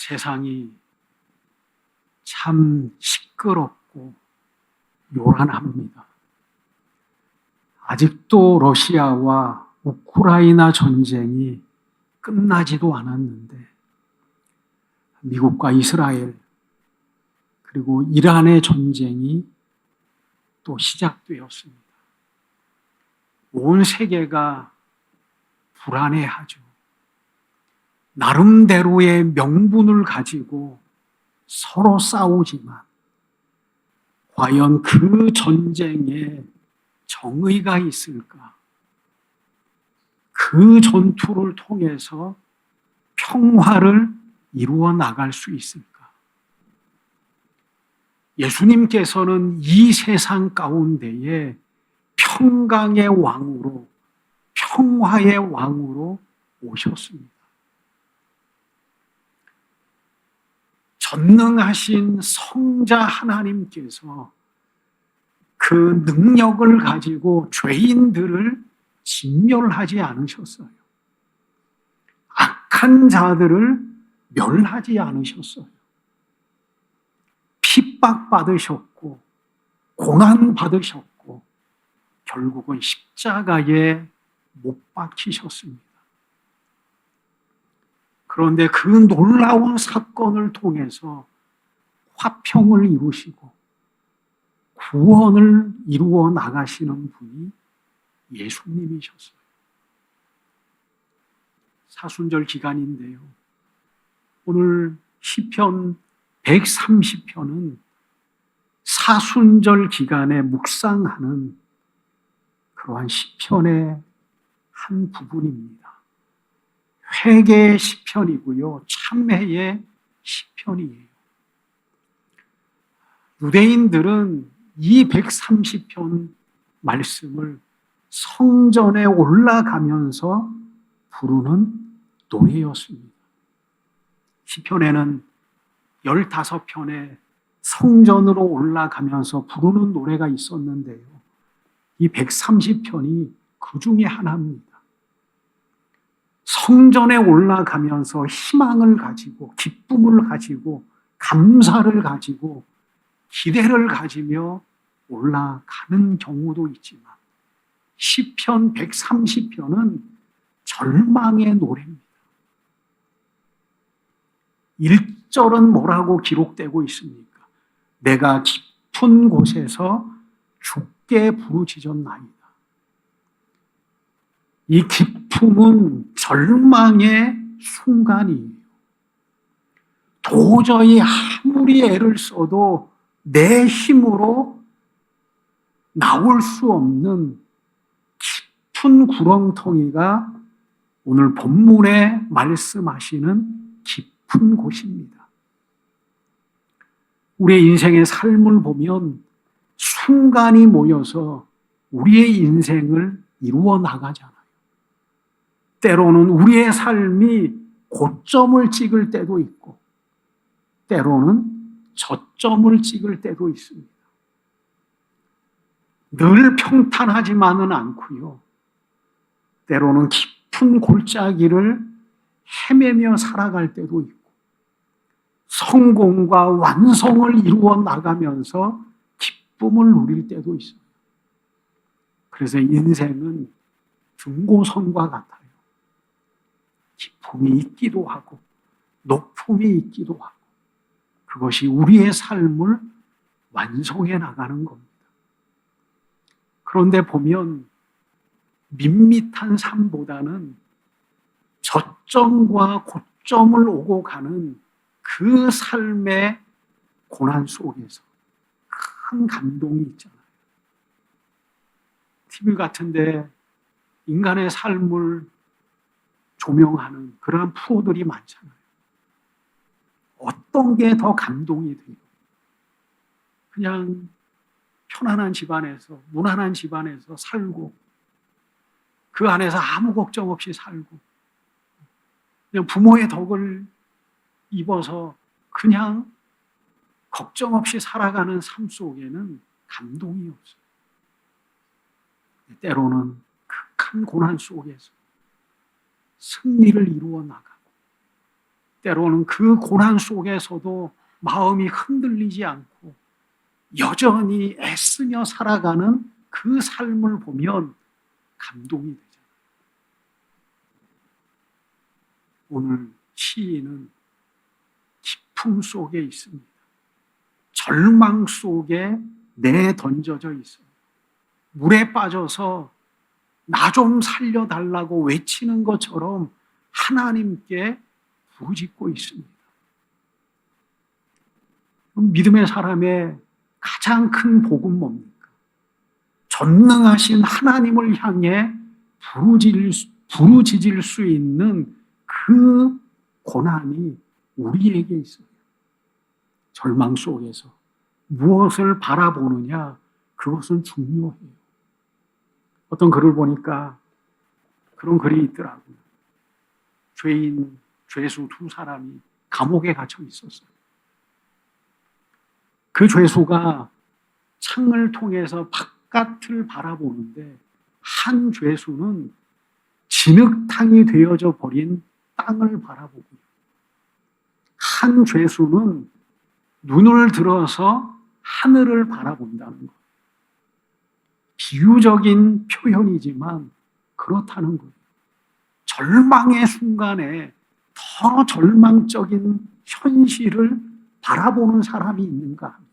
세상이 참 시끄럽고 요란합니다. 아직도 러시아와 우크라이나 전쟁이 끝나지도 않았는데 미국과 이스라엘 그리고 이란의 전쟁이 또 시작되었습니다. 온 세계가 불안해하죠. 나름대로의 명분을 가지고 서로 싸우지만 과연 그 전쟁에 정의가 있을까? 그 전투를 통해서 평화를 이루어 나갈 수 있을까? 예수님께서는 이 세상 가운데에 평강의 왕으로, 평화의 왕으로 오셨습니다. 전능하신 성자 하나님께서 그 능력을 가지고 죄인들을 진멸하지 않으셨어요. 악한 자들을 멸하지 않으셨어요. 핍박받으셨고 고난받으셨고 결국은 십자가에 못 박히셨습니다. 그런데 그 놀라운 사건을 통해서 화평을 이루시고 구원을 이루어 나가시는 분이 예수님이셨어요. 사순절 기간인데요. 오늘 시편 130편은 사순절 기간에 묵상하는 그러한 시편의 한 부분입니다. 회개의 시편이고요. 참회의 시편이에요. 유대인들은 이 130편 말씀을 성전에 올라가면서 부르는 노래였습니다. 시편에는 15편의 성전으로 올라가면서 부르는 노래가 있었는데요. 이 130편이 그 중에 하나입니다. 성전에 올라가면서 희망을 가지고 기쁨을 가지고 감사를 가지고 기대를 가지며 올라가는 경우도 있지만 시편 130편은 절망의 노래입니다. 1절은 뭐라고 기록되고 있습니까? 내가 깊은 곳에서 주께 부르짖었나이다. 이 기쁨은 절망의 순간이에요. 도저히 아무리 애를 써도 내 힘으로 나올 수 없는 깊은 구렁텅이가 오늘 본문에 말씀하시는 깊은 곳입니다. 우리의 인생의 삶을 보면 순간이 모여서 우리의 인생을 이루어 나가잖아요. 때로는 우리의 삶이 고점을 찍을 때도 있고 때로는 저점을 찍을 때도 있습니다. 늘 평탄하지만은 않고요. 때로는 깊은 골짜기를 헤매며 살아갈 때도 있고 성공과 완성을 이루어 나가면서 기쁨을 누릴 때도 있어요. 그래서 인생은 등고선과 같아요. 기쁨이 있기도 하고 높음이 있기도 하고 그것이 우리의 삶을 완성해 나가는 겁니다. 그런데 보면 밋밋한 삶보다는 저점과 고점을 오고 가는 그 삶의 고난 속에서 큰 감동이 있잖아요. TV 같은데 인간의 삶을 조명하는 그러한 프로들이 많잖아요. 어떤 게 더 감동이 돼요? 그냥 편안한 집안에서, 무난한 집안에서 살고 그 안에서 아무 걱정 없이 살고 그냥 부모의 덕을 입어서 그냥 걱정 없이 살아가는 삶 속에는 감동이 없어요. 때로는 극한 고난 속에서 승리를 이루어 나가고 때로는 그 고난 속에서도 마음이 흔들리지 않고 여전히 애쓰며 살아가는 그 삶을 보면 감동이 되잖아요. 오늘 시인은 기품 속에 있습니다. 절망 속에 내던져져 있어요. 물에 빠져서 나 좀 살려달라고 외치는 것처럼 하나님께 부르짖고 있습니다. 믿음의 사람의 가장 큰 복은 뭡니까? 전능하신 하나님을 향해 부르짖을 수 있는 그 고난이 우리에게 있어요. 절망 속에서 무엇을 바라보느냐, 그것은 중요해요. 어떤 글을 보니까 그런 글이 있더라고요. 죄수 두 사람이 감옥에 갇혀 있었어요. 그 죄수가 창을 통해서 바깥을 바라보는데 한 죄수는 진흙탕이 되어져 버린 땅을 바라보고요. 한 죄수는 눈을 들어서 하늘을 바라본다는 거예요. 비유적인 표현이지만 그렇다는 거예요. 절망의 순간에 더 절망적인 현실을 바라보는 사람이 있는가 하면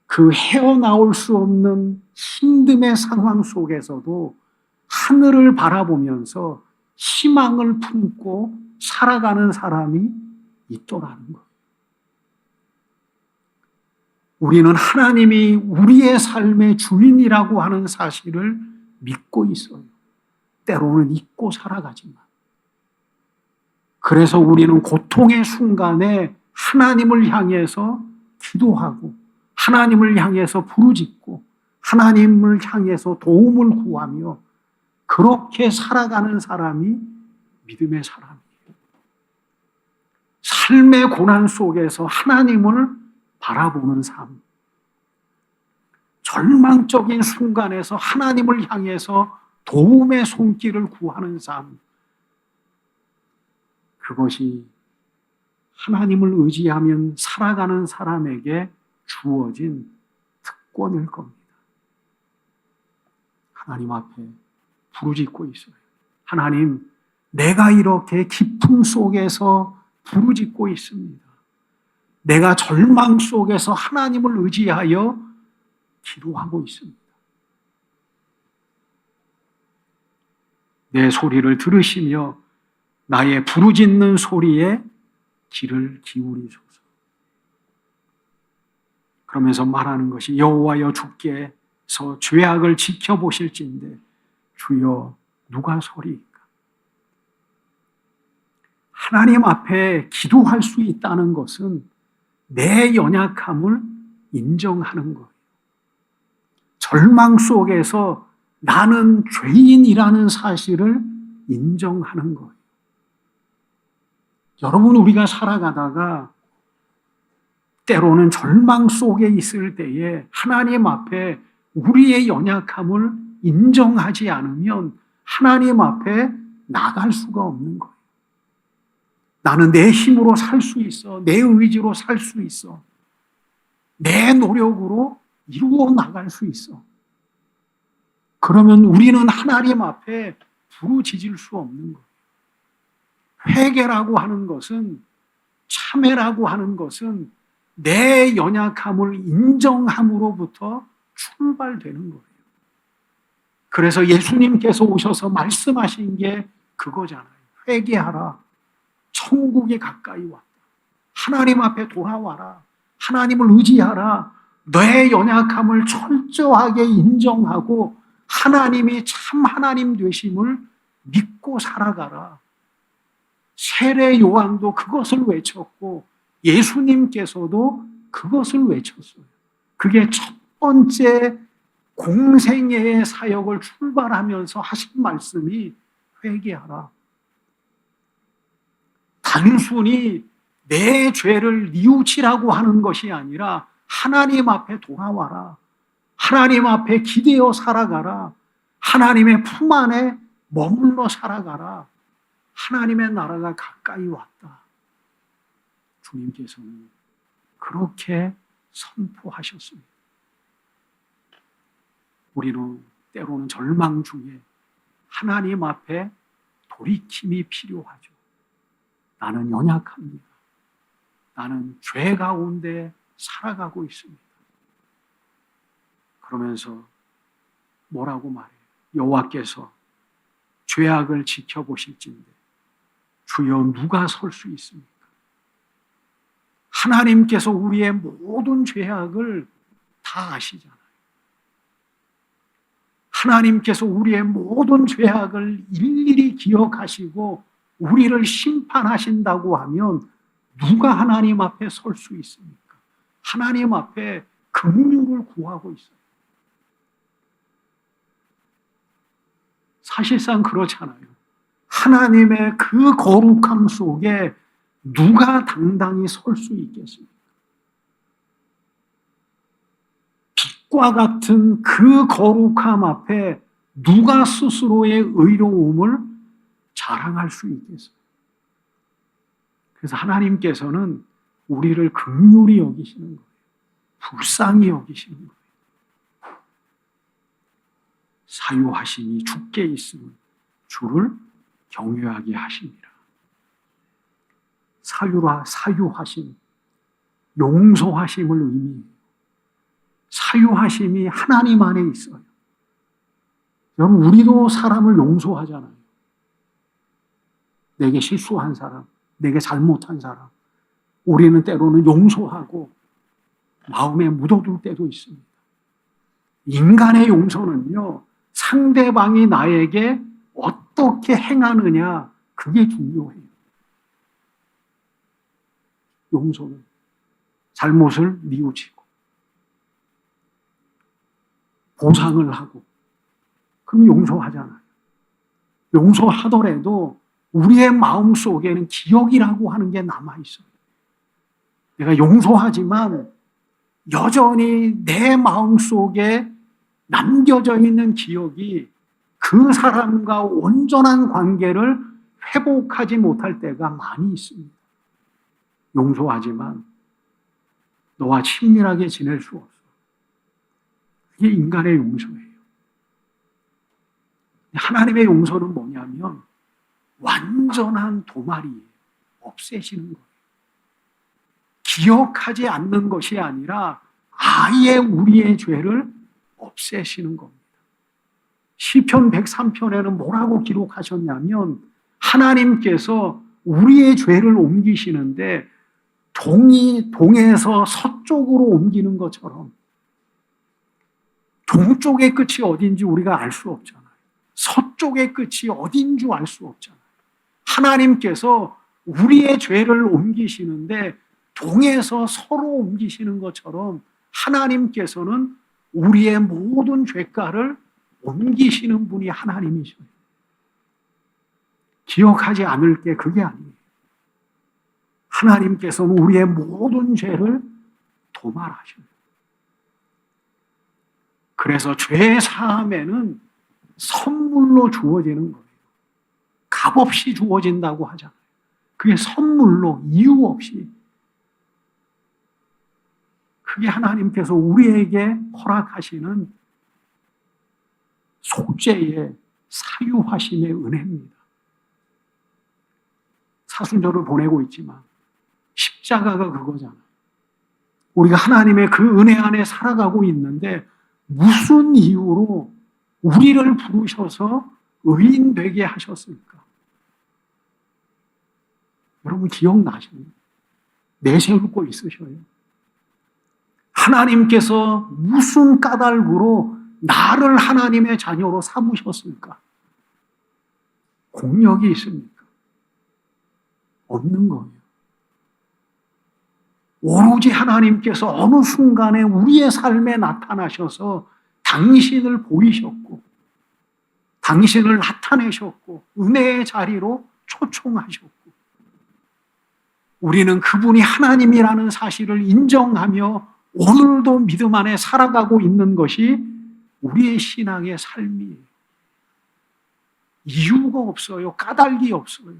그 헤어나올 수 없는 힘듦의 상황 속에서도 하늘을 바라보면서 희망을 품고 살아가는 사람이 있더라는 거예요. 우리는 하나님이 우리의 삶의 주인이라고 하는 사실을 믿고 있어요. 때로는 잊고 살아가지만. 그래서 우리는 고통의 순간에 하나님을 향해서 기도하고 하나님을 향해서 부르짖고 하나님을 향해서 도움을 구하며 그렇게 살아가는 사람이 믿음의 사람이에요. 삶의 고난 속에서 하나님을 바라보는 삶, 절망적인 순간에서 하나님을 향해서 도움의 손길을 구하는 삶, 그것이 하나님을 의지하면 살아가는 사람에게 주어진 특권일 겁니다. 하나님 앞에 부르짖고 있어요. 하나님, 내가 이렇게 기쁨 속에서 부르짖고 있습니다. 내가 절망 속에서 하나님을 의지하여 기도하고 있습니다. 내 소리를 들으시며 나의 부르짖는 소리에 귀를 기울이소서. 그러면서 말하는 것이 여호와여 주께서 죄악을 지켜보실진데 주여 누가 소리이까? 하나님 앞에 기도할 수 있다는 것은 내 연약함을 인정하는 거예요. 절망 속에서 나는 죄인이라는 사실을 인정하는 거예요. 여러분, 우리가 살아가다가 때로는 절망 속에 있을 때에 하나님 앞에 우리의 연약함을 인정하지 않으면 하나님 앞에 나갈 수가 없는 거예요. 나는 내 힘으로 살 수 있어. 내 의지로 살 수 있어. 내 노력으로 이루어 나갈 수 있어. 그러면 우리는 하나님 앞에 부르짖을 수 없는 거예요. 회개라고 하는 것은, 참회라고 하는 것은 내 연약함을 인정함으로부터 출발되는 거예요. 그래서 예수님께서 오셔서 말씀하신 게 그거잖아요. 회개하라. 천국이 가까이 왔다. 하나님 앞에 돌아와라. 하나님을 의지하라. 내 연약함을 철저하게 인정하고 하나님이 참 하나님 되심을 믿고 살아가라. 세례 요한도 그것을 외쳤고 예수님께서도 그것을 외쳤어요. 그게 첫 번째 공생애의 사역을 출발하면서 하신 말씀이 회개하라. 단순히 내 죄를 뉘우치라고 하는 것이 아니라 하나님 앞에 돌아와라. 하나님 앞에 기대어 살아가라. 하나님의 품 안에 머물러 살아가라. 하나님의 나라가 가까이 왔다. 주님께서는 그렇게 선포하셨습니다. 우리는 때로는 절망 중에 하나님 앞에 돌이킴이 필요하죠. 나는 연약합니다. 나는 죄 가운데 살아가고 있습니다. 그러면서 뭐라고 말해요? 여호와께서 죄악을 지켜보실진데 주여 누가 설 수 있습니까? 하나님께서 우리의 모든 죄악을 다 아시잖아요. 하나님께서 우리의 모든 죄악을 일일이 기억하시고 우리를 심판하신다고 하면 누가 하나님 앞에 설 수 있습니까? 하나님 앞에 긍휼을 구하고 있어요. 사실상 그렇잖아요. 하나님의 그 거룩함 속에 누가 당당히 설 수 있겠습니까? 빛과 같은 그 거룩함 앞에 누가 스스로의 의로움을 자랑할 수 있겠어요? 그래서 하나님께서는 우리를 긍휼히 여기시는 거예요. 불쌍히 여기시는 거예요. 사유하심이 주께 있으면 주를 경외하게 하십니다. 사유하심, 용서하심을 의미해요. 사유하심이 하나님 안에 있어요. 여러분, 우리도 사람을 용서하잖아요. 내게 실수한 사람, 내게 잘못한 사람, 우리는 때로는 용서하고 마음에 묻어둘 때도 있습니다. 인간의 용서는요, 상대방이 나에게 어떻게 행하느냐, 그게 중요해요. 용서는 잘못을 뉘우치고 보상을 하고, 그럼 용서하잖아요. 용서하더라도 우리의 마음 속에는 기억이라고 하는 게 남아있어요. 내가 용서하지만 여전히 내 마음 속에 남겨져 있는 기억이 그 사람과 온전한 관계를 회복하지 못할 때가 많이 있습니다. 용서하지만 너와 친밀하게 지낼 수 없어. 그게 인간의 용서예요. 하나님의 용서는 뭐냐면 완전한 도말이에요. 없애시는 거예요. 기억하지 않는 것이 아니라 아예 우리의 죄를 없애시는 겁니다. 시편 103편에는 뭐라고 기록하셨냐면 하나님께서 우리의 죄를 옮기시는데 동이 동에서 서쪽으로 옮기는 것처럼, 동쪽의 끝이 어딘지 우리가 알 수 없잖아요. 서쪽의 끝이 어딘 줄 알 수 없잖아요. 하나님께서 우리의 죄를 옮기시는데 동에서 서로 옮기시는 것처럼 하나님께서는 우리의 모든 죄가를 옮기시는 분이 하나님이셔요. 기억하지 않을 게 그게 아니에요. 하나님께서는 우리의 모든 죄를 도말하셔요. 그래서 죄 사함에는 선물로 주어지는 거예요. 값없이 주어진다고 하잖아요. 그게 선물로 이유 없이. 그게 하나님께서 우리에게 허락하시는 속죄의 사유하심의 은혜입니다. 사순절을 보내고 있지만 십자가가 그거잖아요. 우리가 하나님의 그 은혜 안에 살아가고 있는데 무슨 이유로 우리를 부르셔서 의인 되게 하셨을까? 여러분 기억나시나요? 내세우고 있으셔요. 하나님께서 무슨 까닭으로 나를 하나님의 자녀로 삼으셨을까? 공력이 있습니까? 없는 거예요. 오로지 하나님께서 어느 순간에 우리의 삶에 나타나셔서 당신을 보이셨고 당신을 나타내셨고 은혜의 자리로 초청하셨고 우리는 그분이 하나님이라는 사실을 인정하며 오늘도 믿음 안에 살아가고 있는 것이 우리의 신앙의 삶이에요. 이유가 없어요. 까닭이 없어요.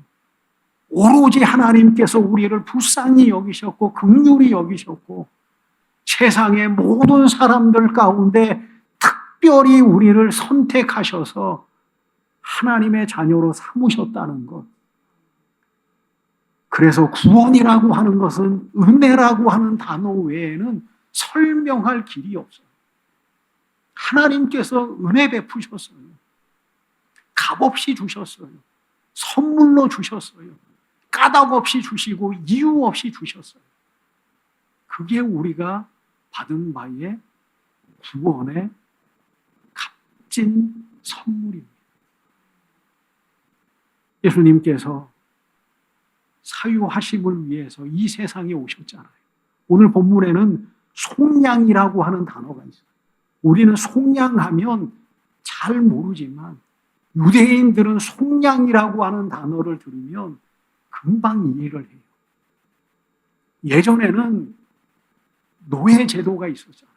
오로지 하나님께서 우리를 불쌍히 여기셨고 긍휼히 여기셨고 세상의 모든 사람들 가운데 특별히 우리를 선택하셔서 하나님의 자녀로 삼으셨다는 것. 그래서 구원이라고 하는 것은 은혜라고 하는 단어 외에는 설명할 길이 없어요. 하나님께서 은혜 베푸셨어요. 값없이 주셨어요. 선물로 주셨어요. 까닭 없이 주시고 이유 없이 주셨어요. 그게 우리가 받은 바의 구원의 값진 선물입니다. 예수님께서 사유하심을 위해서 이 세상에 오셨잖아요. 오늘 본문에는 속량이라고 하는 단어가 있어요. 우리는 속량하면 잘 모르지만 유대인들은 속량이라고 하는 단어를 들으면 금방 이해를 해요. 예전에는 노예 제도가 있었잖아요.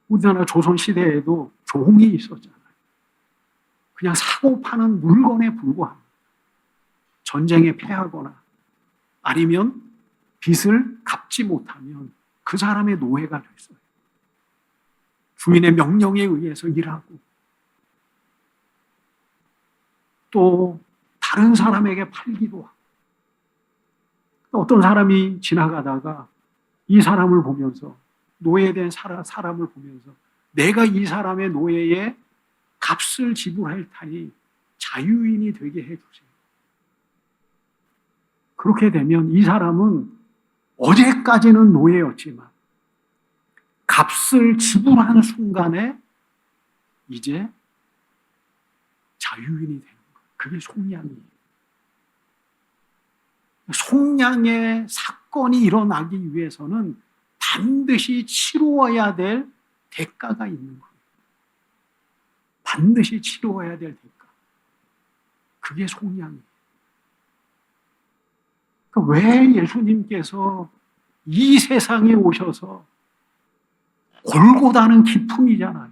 우리나라 조선시대에도 종이 있었잖아요. 그냥 사고 파는 물건에 불과합니다. 전쟁에 패하거나 아니면 빚을 갚지 못하면 그 사람의 노예가 됐어요. 주인의 명령에 의해서 일하고 또 다른 사람에게 팔기도 하고 어떤 사람이 지나가다가 이 사람을 보면서 노예된 사람을 보면서 내가 이 사람의 노예에 값을 지불할 테니 자유인이 되게 해주세요. 그렇게 되면 이 사람은 어제까지는 노예였지만 값을 지불하는 순간에 이제 자유인이 되는 거예요. 그게 속량이에요. 속량의 사건이 일어나기 위해서는 반드시 치루어야 될 대가가 있는 거예요. 반드시 치루어야 될 대가. 그게 속량이에요. 그러니까 왜 예수님께서 이 세상에 오셔서 골고다는 기품이잖아요.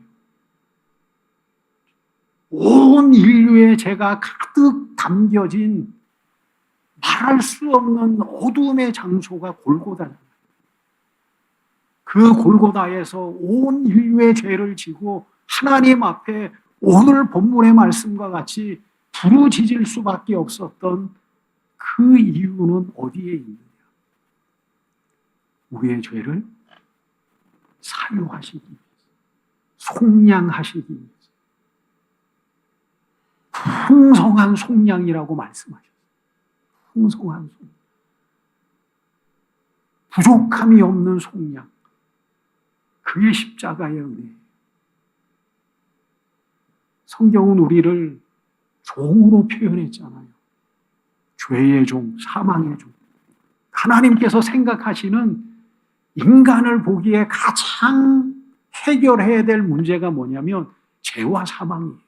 온 인류의 죄가 가득 담겨진 말할 수 없는 어둠의 장소가 골고다잖아요. 그 골고다에서 온 인류의 죄를 지고 하나님 앞에 오늘 본문의 말씀과 같이 부르짖을 수밖에 없었던 그 이유는 어디에 있느냐? 우리의 죄를 사유하시기 위해서, 속량하시기 위해서. 풍성한 속량이라고 말씀하셨어요. 풍성한 속량. 부족함이 없는 속량. 그게 십자가의 은혜예요. 성경은 우리를 종으로 표현했잖아요. 죄의 종, 사망의 종. 하나님께서 생각하시는 인간을 보기에 가장 해결해야 될 문제가 뭐냐면 죄와 사망이에요.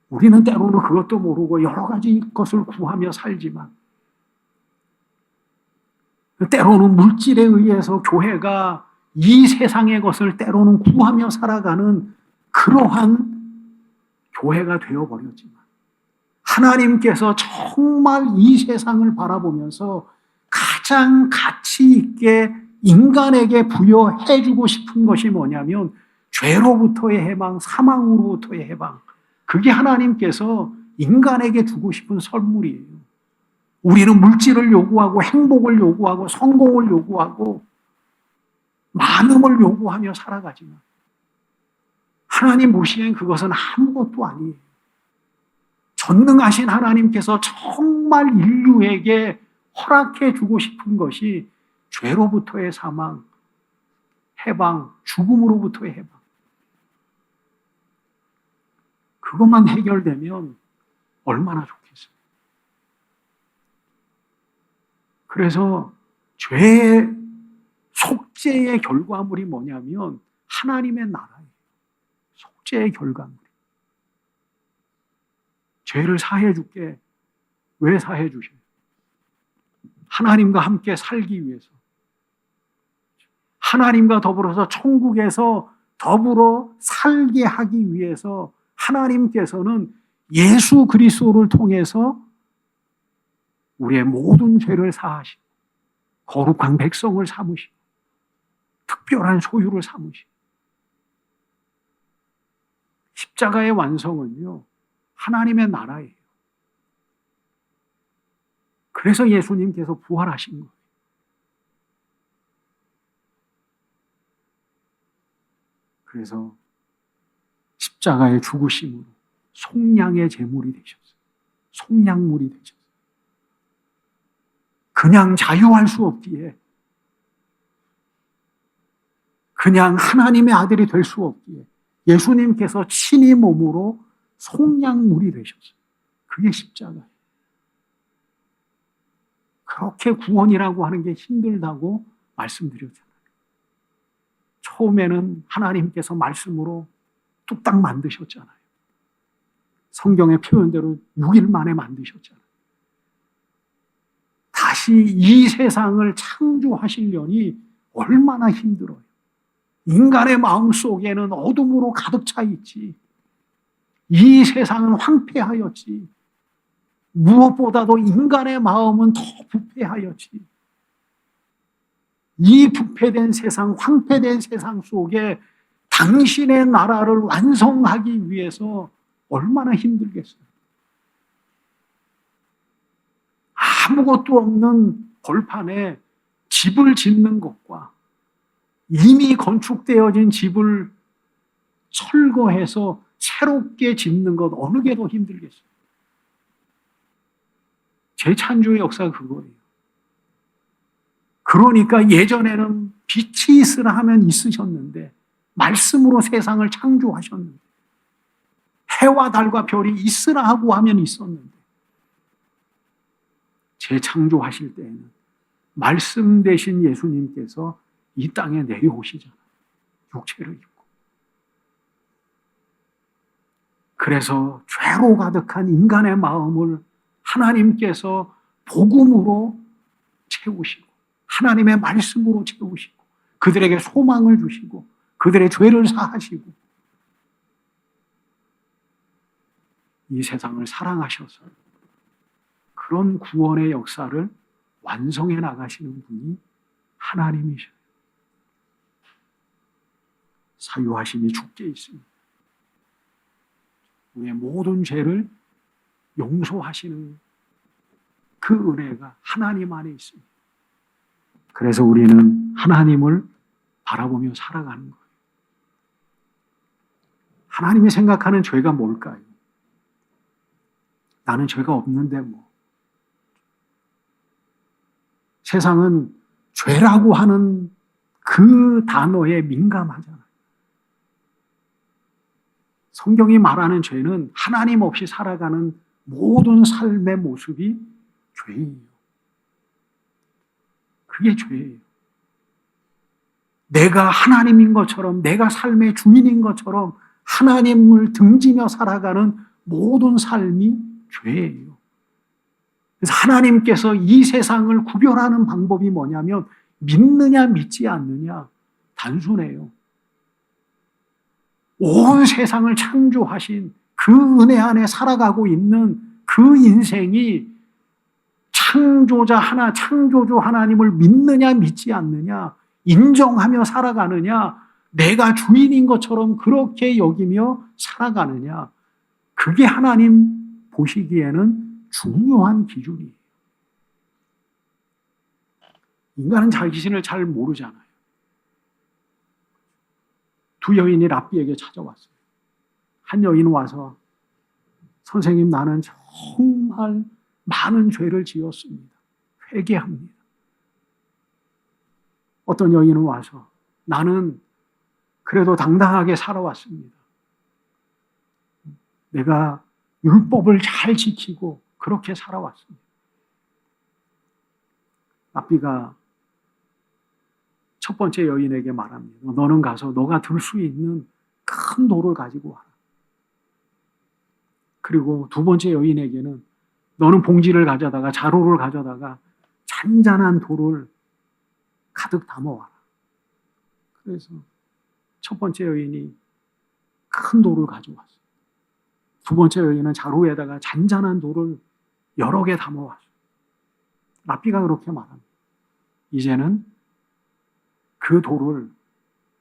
우리는 때로는 그것도 모르고 여러 가지 것을 구하며 살지만 때로는 물질에 의해서 교회가 이 세상의 것을 때로는 구하며 살아가는 그러한 교회가 되어버렸지만 하나님께서 정말 이 세상을 바라보면서 가장 가치 있게 인간에게 부여해주고 싶은 것이 뭐냐면 죄로부터의 해방, 사망으로부터의 해방. 그게 하나님께서 인간에게 주고 싶은 선물이에요. 우리는 물질을 요구하고 행복을 요구하고 성공을 요구하고 많음을 요구하며 살아가지만 하나님 보시기엔 그것은 아무것도 아니에요. 전능하신 하나님께서 정말 인류에게 허락해 주고 싶은 것이 죄로부터의 사망, 해방, 죽음으로부터의 해방. 그것만 해결되면 얼마나 좋겠어요. 그래서 죄의 속죄의 결과물이 뭐냐면 하나님의 나라예요. 속죄의 결과물. 죄를 사해 줄게. 왜 사해 주셔요? 하나님과 함께 살기 위해서. 하나님과 더불어서 천국에서 더불어 살게 하기 위해서 하나님께서는 예수 그리스도를 통해서 우리의 모든 죄를 사하시고 거룩한 백성을 삼으시고 특별한 소유를 삼으시고 십자가의 완성은요, 하나님의 나라예요. 그래서 예수님께서 부활하신 거예요. 그래서 십자가의 죽으심으로 속량의 제물이 되셨어요. 속량물이 되셨어요. 그냥 자유할 수 없기에, 그냥 하나님의 아들이 될 수 없기에 예수님께서 친히 몸으로 속량물이 되셨어요. 그게 십자가예요. 그렇게 구원이라고 하는 게 힘들다고 말씀드렸잖아요. 처음에는 하나님께서 말씀으로 뚝딱 만드셨잖아요. 성경의 표현대로 6일 만에 만드셨잖아요. 다시 이 세상을 창조하시려니 얼마나 힘들어요. 인간의 마음 속에는 어둠으로 가득 차 있지. 이 세상은 황폐하였지. 무엇보다도 인간의 마음은 더 부패하였지. 이 부패된 세상, 황폐된 세상 속에 당신의 나라를 완성하기 위해서 얼마나 힘들겠어요. 아무것도 없는 벌판에 집을 짓는 것과 이미 건축되어진 집을 철거해서 새롭게 짓는 것, 어느 게 더 힘들겠어요? 재창조의 역사가 그거예요. 그러니까 예전에는 빛이 있으라 하면 있으셨는데 말씀으로 세상을 창조하셨는데, 해와 달과 별이 있으라 하고 하면 있었는데, 재창조하실 때에는 말씀 되신 예수님께서 이 땅에 내려오시잖아요. 육체를 입고. 그래서 죄로 가득한 인간의 마음을 하나님께서 복음으로 채우시고 하나님의 말씀으로 채우시고 그들에게 소망을 주시고 그들의 죄를 사하시고 이 세상을 사랑하셔서 그런 구원의 역사를 완성해 나가시는 분이 하나님이셔요. 사유하심이 주께 있습니다. 우리의 모든 죄를 용서하시는 그 은혜가 하나님 안에 있습니다. 그래서 우리는 하나님을 바라보며 살아가는 거예요. 하나님이 생각하는 죄가 뭘까요? 나는 죄가 없는데 뭐. 세상은 죄라고 하는 그 단어에 민감하잖아요. 성경이 말하는 죄는 하나님 없이 살아가는 모든 삶의 모습이 죄예요. 그게 죄예요. 내가 하나님인 것처럼, 내가 삶의 주인인 것처럼 하나님을 등지며 살아가는 모든 삶이 죄예요. 그래서 하나님께서 이 세상을 구별하는 방법이 뭐냐면 믿느냐 믿지 않느냐, 단순해요. 온 세상을 창조하신 그 은혜 안에 살아가고 있는 그 인생이 창조주 하나님을 믿느냐 믿지 않느냐, 인정하며 살아가느냐, 내가 주인인 것처럼 그렇게 여기며 살아가느냐, 그게 하나님 보시기에는 중요한 기준이에요. 인간은 자기 자신을 잘 모르잖아요. 두 여인이 랍비에게 찾아왔어요. 한 여인은 와서 선생님, 나는 정말 많은 죄를 지었습니다. 회개합니다. 어떤 여인은 와서 나는 그래도 당당하게 살아왔습니다. 내가 율법을 잘 지키고 그렇게 살아왔습니다. 랍비가 첫 번째 여인에게 말합니다. 너는 가서 너가 들 수 있는 큰 돌을 가지고 와라. 그리고 두 번째 여인에게는 너는 봉지를 가져다가, 자루를 가져다가 잔잔한 돌을 가득 담아와라. 그래서 첫 번째 여인이 큰 돌을 가져왔어요. 두 번째 여인은 자루에다가 잔잔한 돌을 여러 개 담아왔어요. 랍비가 그렇게 말합니다. 이제는 그 돌을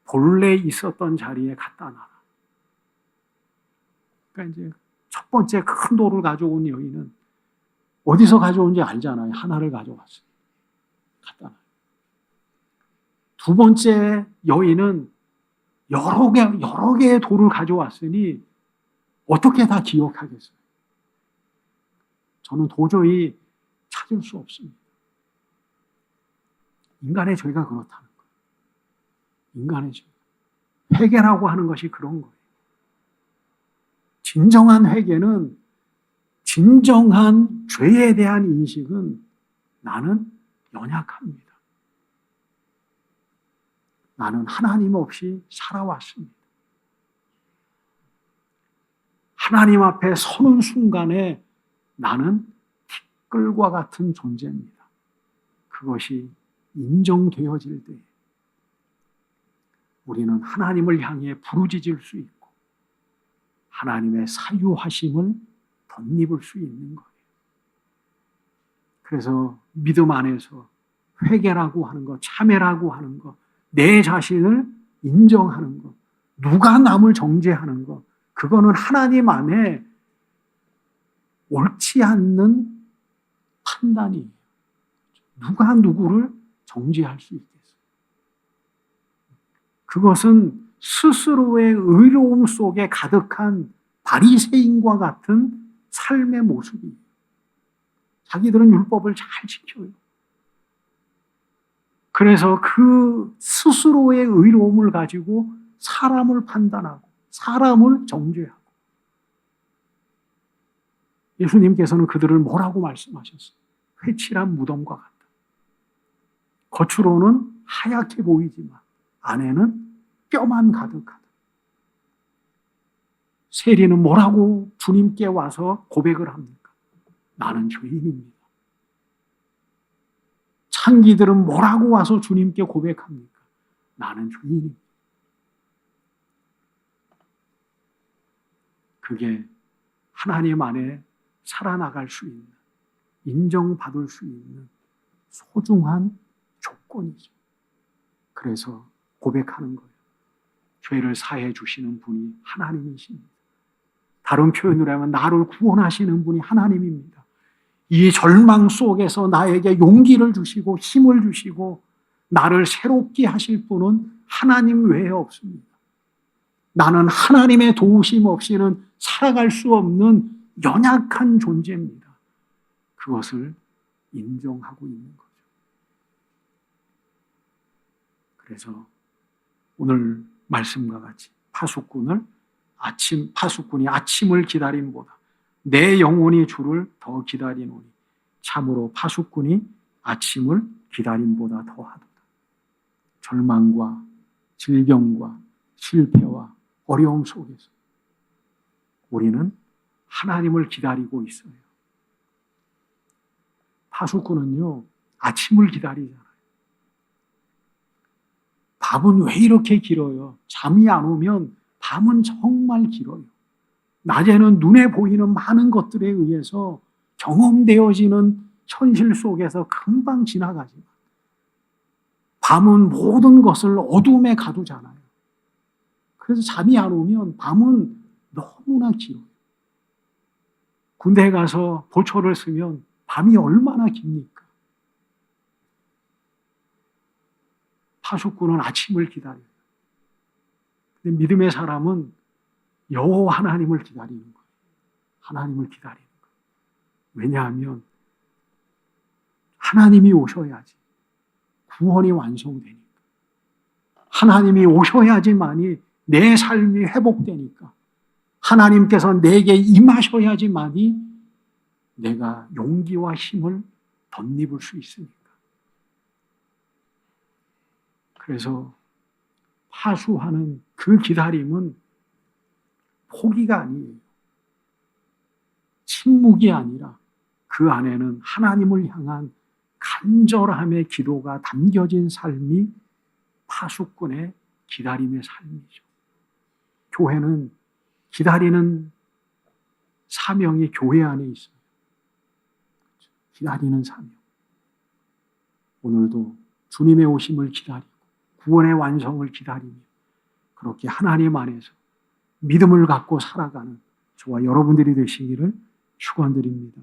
본래 있었던 자리에 갖다 놔라. 그러니까 이제 첫 번째 큰 돌을 가져온 여인은 어디서 가져온지 알잖아요. 하나를 가져왔어요. 갖다 놔요. 두 번째 여인은 여러 개의 돌을 가져왔으니 어떻게 다 기억하겠어요? 저는 도저히 찾을 수 없습니다. 인간의 죄가 그렇다는 거예요. 인간의 죄. 회개라고 하는 것이 그런 거예요. 진정한 회개는, 진정한 죄에 대한 인식은 나는 연약합니다. 나는 하나님 없이 살아왔습니다. 하나님 앞에 서는 순간에 나는 티끌과 같은 존재입니다. 그것이 인정되어질 때 우리는 하나님을 향해 부르짖을 수 있고 하나님의 사유하심을 덧입을 수 있는 거예요. 그래서 믿음 안에서 회개라고 하는 것, 참회라고 하는 것, 내 자신을 인정하는 것, 누가 남을 정죄하는 것, 그거는 하나님 안에 옳지 않는 판단이에요. 누가 누구를 정죄할 수 있겠어요? 그것은 스스로의 의로움 속에 가득한 바리새인과 같은 삶의 모습이에요. 자기들은 율법을 잘 지켜요. 그래서 그 스스로의 의로움을 가지고 사람을 판단하고 사람을 정죄하고, 예수님께서는 그들을 뭐라고 말씀하셨어요? 회칠한 무덤과 같다. 겉으로는 하얗게 보이지만 안에는 뼈만 가득하다. 세리는 뭐라고 주님께 와서 고백을 합니까? 나는 죄인입니다. 창기들은 뭐라고 와서 주님께 고백합니까? 나는 죄인입니다. 그게 하나님 안에 살아나갈 수 있는, 인정받을 수 있는 소중한 조건이죠. 그래서 고백하는 거예요. 죄를 사해 주시는 분이 하나님이십니다. 다른 표현으로 하면 나를 구원하시는 분이 하나님입니다. 이 절망 속에서 나에게 용기를 주시고 힘을 주시고 나를 새롭게 하실 분은 하나님 외에 없습니다. 나는 하나님의 도우심 없이는 살아갈 수 없는 연약한 존재입니다. 그것을 인정하고 있는 거죠. 그래서 오늘 말씀과 같이 파수꾼이 아침을 기다림보다 내 영혼이 주를 더 기다리노니 참으로 파수꾼이 아침을 기다림보다 더하도다. 절망과 질병과 실패와 어려움 속에서 우리는 하나님을 기다리고 있어요. 파수꾼은요, 아침을 기다리잖아요. 밤은 왜 이렇게 길어요? 잠이 안 오면 밤은 정말 길어요. 낮에는 눈에 보이는 많은 것들에 의해서 경험되어지는 현실 속에서 금방 지나가지만 밤은 모든 것을 어둠에 가두잖아요. 그래서 잠이 안 오면 밤은 너무나 길어요. 군대에 가서 보초를 쓰면 밤이 얼마나 깁니까? 파수꾼은 아침을 기다려요. 근데 믿음의 사람은 여호와 하나님을 기다리는 거예요. 하나님을 기다리는 거예요. 왜냐하면 하나님이 오셔야지 구원이 완성되니까. 하나님이 오셔야지만이 내 삶이 회복되니까. 하나님께서 내게 임하셔야지만이 내가 용기와 힘을 덧입을 수 있으니까. 그래서 파수하는 그 기다림은 포기가 아니에요. 침묵이 아니라 그 안에는 하나님을 향한 간절함의 기도가 담겨진 삶이 파수꾼의 기다림의 삶이죠. 교회는 기다리는 사명이 교회 안에 있습니다. 기다리는 사명. 오늘도 주님의 오심을 기다리고 구원의 완성을 기다리며 그렇게 하나님 안에서 믿음을 갖고 살아가는 저와 여러분들이 되시기를 축원드립니다.